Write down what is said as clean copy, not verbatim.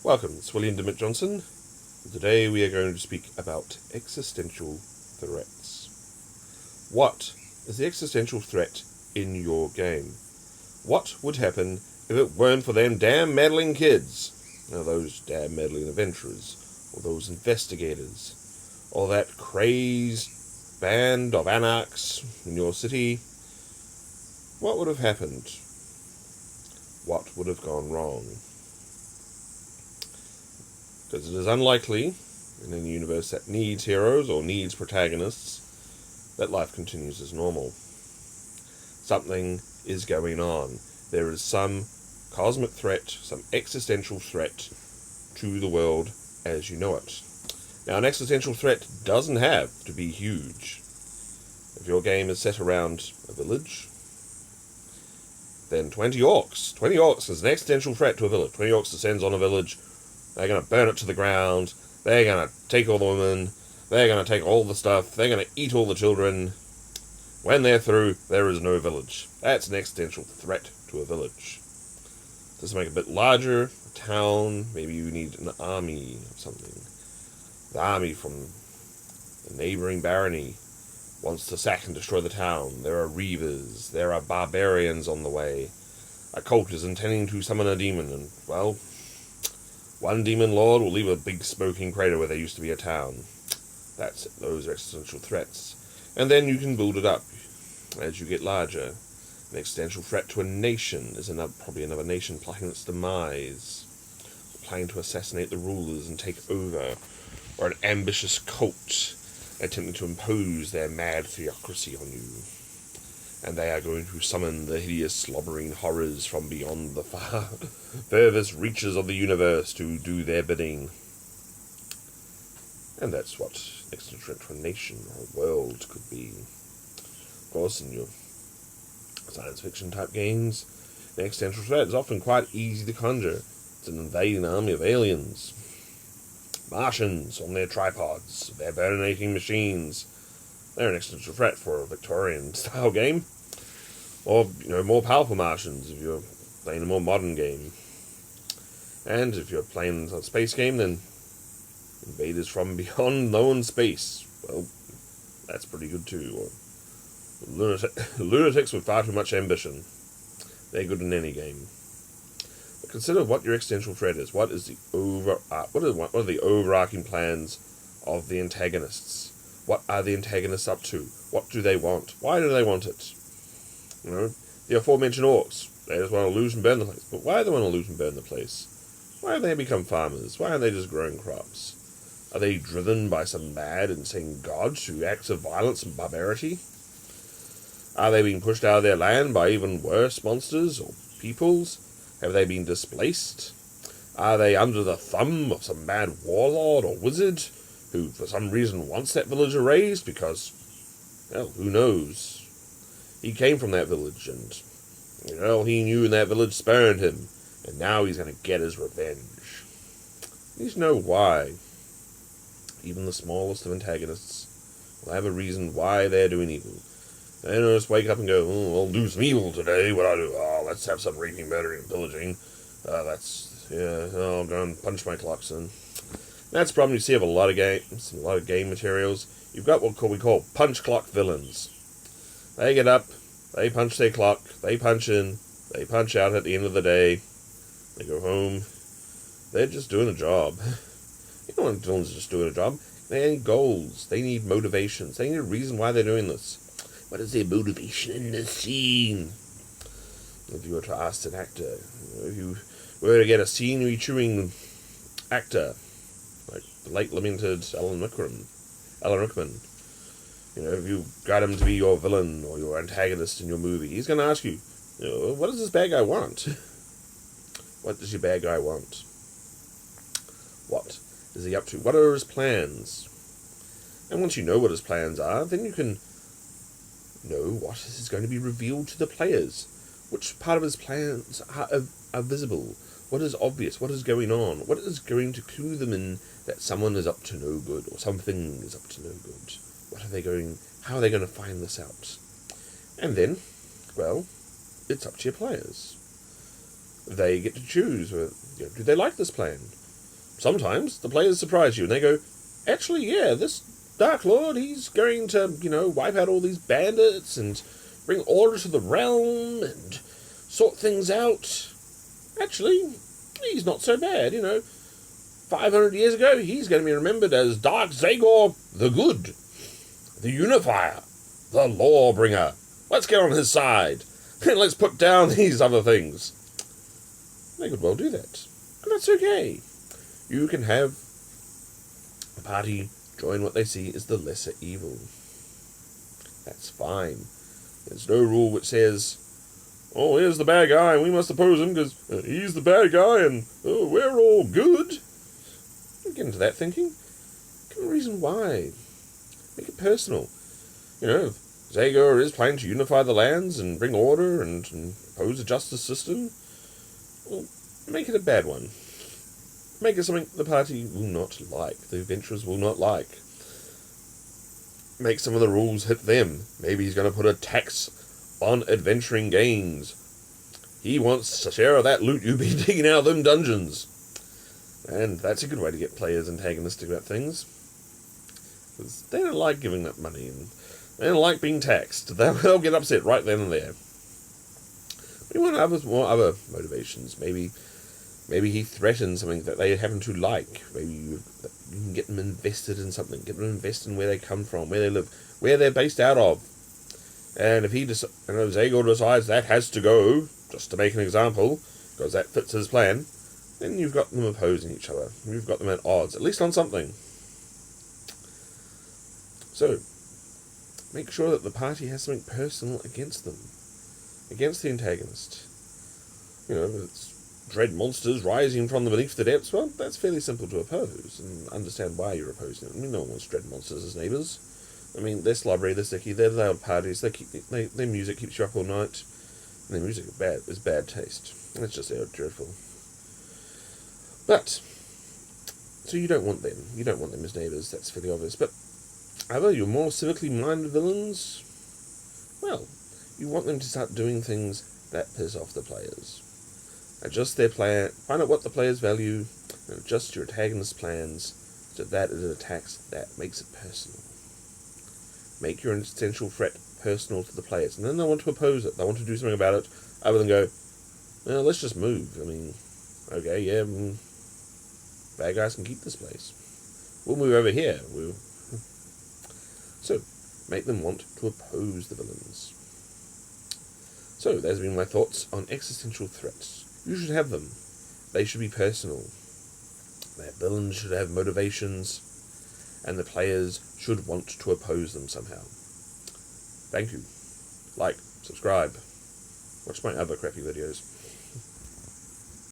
Welcome, it's William Dymock-Johnson. Today we are going to speak about existential threats. What is the existential threat in your game? What would happen if it weren't for them damn meddling kids? Now those damn meddling adventurers, or those investigators, or that crazed band of anarchs in your city. What would have happened? What would have gone wrong? Because it is unlikely, in any universe that needs heroes or needs protagonists, that life continues as normal. Something is going on. There is some cosmic threat, some existential threat to the world as you know it. Now, an existential threat doesn't have to be huge. If your game is set around a village, then 20 orcs. 20 orcs is an existential threat to a village. 20 orcs descends on a village. They're going to burn it to the ground. They're going to take all the women. They're going to take all the stuff. They're going to eat all the children. When they're through, there is no village. That's an existential threat to a village. Just to make it a bit larger, a town, maybe you need an army of something. The army from the neighboring barony wants to sack and destroy the town. There are reavers. There are barbarians on the way. A cult is intending to summon a demon, and, well, one demon lord will leave a big smoking crater where there used to be a town. Those are existential threats. And then you can build it up as you get larger. An existential threat to a nation is probably another nation plotting its demise, planning to assassinate the rulers and take over, or an ambitious cult attempting to impose their mad theocracy on you. And they are going to summon the hideous slobbering horrors from beyond the furthest reaches of the universe to do their bidding. And that's what existential threat to a nation or a world could be. Of course, in your science fiction type games, the existential threat is often quite easy to conjure. It's an invading army of aliens. Martians on their tripods, their burning machines. They're an existential threat for a Victorian-style game. Or, more powerful Martians if you're playing a more modern game. And if you're playing a space game, then invaders from beyond known space. Well, that's pretty good too. Or lunatics with far too much ambition. They're good in any game. But consider what your existential threat is. What are the overarching plans of the antagonists? What are the antagonists up to? What do they want? Why do they want it? The aforementioned orcs. They just want to loot and burn the place. But why do they want to loot and burn the place? Why have they become farmers? Why aren't they just growing crops? Are they driven by some mad, insane god to acts of violence and barbarity? Are they being pushed out of their land by even worse monsters or peoples? Have they been displaced? Are they under the thumb of some mad warlord or wizard who for some reason wants that village erased because, well, who knows? He came from that village and, he knew that village spurned him, and now he's going to get his revenge. You need to know why. Even the smallest of antagonists will have a reason why they're doing evil. They don't just wake up and go, I'll do some evil today. What do I do? Let's have some raping, murdering, pillaging. I'll go and punch my clocks in. That's the problem you see of a lot of game materials. You've got what we call punch clock villains. They get up, they punch their clock, they punch in, they punch out at the end of the day, they go home. They're just doing a job. You don't want villains just doing a job. They need goals, they need motivations, they need a reason why they're doing this. What is their motivation in this scene? If you were to ask an actor, if you were to get a scenery-chewing actor, like the late lamented Alan Rickman, if you got him to be your villain or your antagonist in your movie, he's going to ask you, what does this bad guy want? What does your bad guy want? What is he up to? What are his plans? And once you know what his plans are, then you can know what is going to be revealed to the players. Which part of his plans are visible? What is obvious? What is going on? What is going to clue them in that someone is up to no good or something is up to no good? How are they going to find this out? And then, well, it's up to your players. They get to choose. Do they like this plan? sometimes the players surprise you and they go, actually, yeah, this Dark Lord, he's going to, wipe out all these bandits and bring order to the realm and sort things out. Actually, he's not so bad, 500 years ago, he's going to be remembered as Dark Zagor the Good, the Unifier, the Lawbringer. Let's get on his side, and let's put down these other things. They could well do that. And that's okay. You can have the party join what they see as the lesser evil. That's fine. There's no rule which says, oh, here's the bad guy, and we must oppose him because he's the bad guy, and we're all good. Don't get into that thinking. Give a reason why. Make it personal. If Zagor is planning to unify the lands and bring order and oppose a justice system, well, make it a bad one. Make it something the party will not like, the adventurers will not like. Make some of the rules hit them. Maybe he's going to put a tax on adventuring gains. He wants a share of that loot you've been digging out of them dungeons. And that's a good way to get players antagonistic about things. Because they don't like giving up money, and they don't like being taxed. They'll get upset right then and there. But you want other motivations. Maybe he threatens something that they happen to like. Maybe you can get them invested in something. Get them invested in where they come from, where they live, where they're based out of. And if Zagor decides that has to go, just to make an example, because that fits his plan, then you've got them opposing each other. You've got them at odds, at least on something. So, make sure that the party has something personal against them, against the antagonist. It's dread monsters rising from beneath the depths. Well, that's fairly simple to oppose, and understand why you're opposing it. No one wants dread monsters as neighbours. They're slobbery, they're sticky, they're loud parties, their music keeps you up all night, and their music is bad taste. That's just dreadful. But, so you don't want them. You don't want them as neighbours, that's fairly obvious. But, however, your more civically minded villains, well, you want them to start doing things that piss off the players. Adjust their plan, find out what the players value, and adjust your antagonist's plans so that it attacks that makes it personal. Make your existential threat personal to the players, and then they want to oppose it. They want to do something about it, other than go, well, let's just move. Okay, yeah, bad guys can keep this place. We'll move over here. So, make them want to oppose the villains. So, there's been my thoughts on existential threats. You should have them. They should be personal. Their villains should have motivations, and the players should want to oppose them somehow. Thank you. Like, subscribe. Watch my other crappy videos.